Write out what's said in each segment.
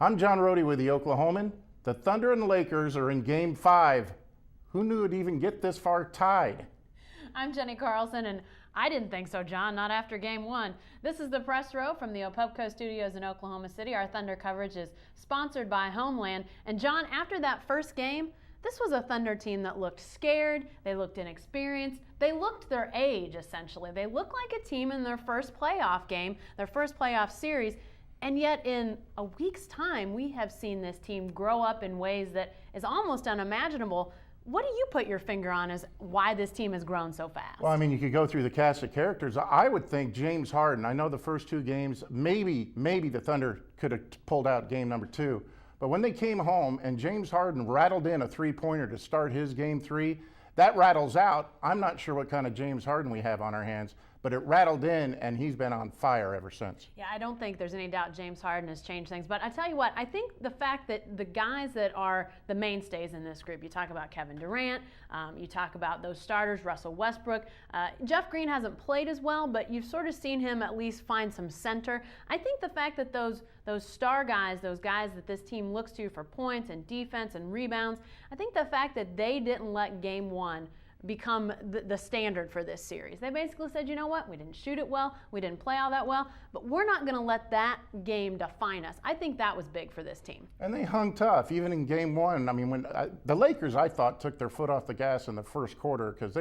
I'm John Rohde with the Oklahoman. The Thunder and the Lakers are in Game 5. Who knew it'd even get this far tied? I'm Jenny Carlson, and I didn't think so, John, not after Game 1. This is the press row from the Opubco Studios in Oklahoma City. Our Thunder coverage is sponsored by Homeland. And John, after that first game, this was a Thunder team that looked scared, they looked inexperienced, they looked their age, essentially. They looked like a team in their first playoff game, their first playoff series. And yet in a week's time, we have seen this team grow up in ways that is almost unimaginable. What do you put your finger on as why this team has grown so fast? Well, I mean, you could go through the cast of characters. I would think James Harden. I know the first two games, maybe the Thunder could have pulled out game number 2. But when they came home and James Harden rattled in a three-pointer to start his game 3, that rattles out. I'm not sure what kind of James Harden we have on our hands, but it rattled in, and he's been on fire ever since. Yeah, I don't think there's any doubt James Harden has changed things. But I tell you what, I think the fact that the guys that are the mainstays in this group, you talk about Kevin Durant, you talk about those starters, Russell Westbrook. Jeff Green hasn't played as well, but you've sort of seen him at least find some center. I think the fact that those star guys, those guys that this team looks to for points and defense and rebounds, I think the fact that they didn't let Game 1 become the standard for this series. They basically said, you know what, we didn't shoot it well, we didn't play all that well, but we're not going to let that game define us. I think that was big for this team. And they hung tough, even in Game 1. I mean, when the Lakers, I thought, took their foot off the gas in the first quarter because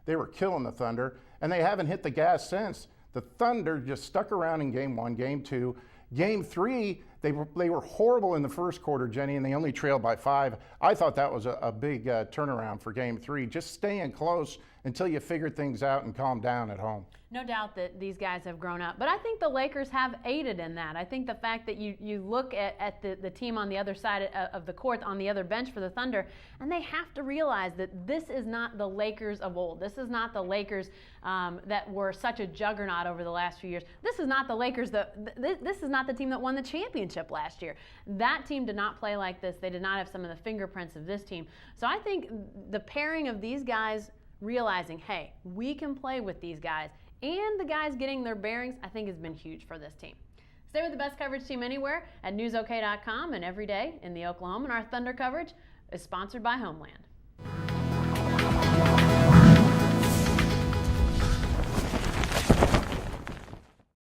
they were killing the Thunder, and they haven't hit the gas since. The Thunder just stuck around in Game 1, Game 2. Game 3, they were horrible in the first quarter, Jenny, and they only trailed by 5. I thought that was a big turnaround for Game 3, just staying close until you figured things out and calmed down at home. No doubt that these guys have grown up, but I think the Lakers have aided in that. I think the fact that you look at the team on the other side of the court, on the other bench for the Thunder, and they have to realize that this is not the Lakers of old. This is not the Lakers that were such a juggernaut over the last few years. This is not the Lakers this is not the team that won the championship last year. That team did not play like this. They did not have some of the fingerprints of this team. So I think the pairing of these guys realizing, hey, we can play with these guys, and the guys getting their bearings, I think has been huge for this team. Stay with the best coverage team anywhere at newsok.com and every day in the Oklahoma. And our Thunder coverage is sponsored by Homeland.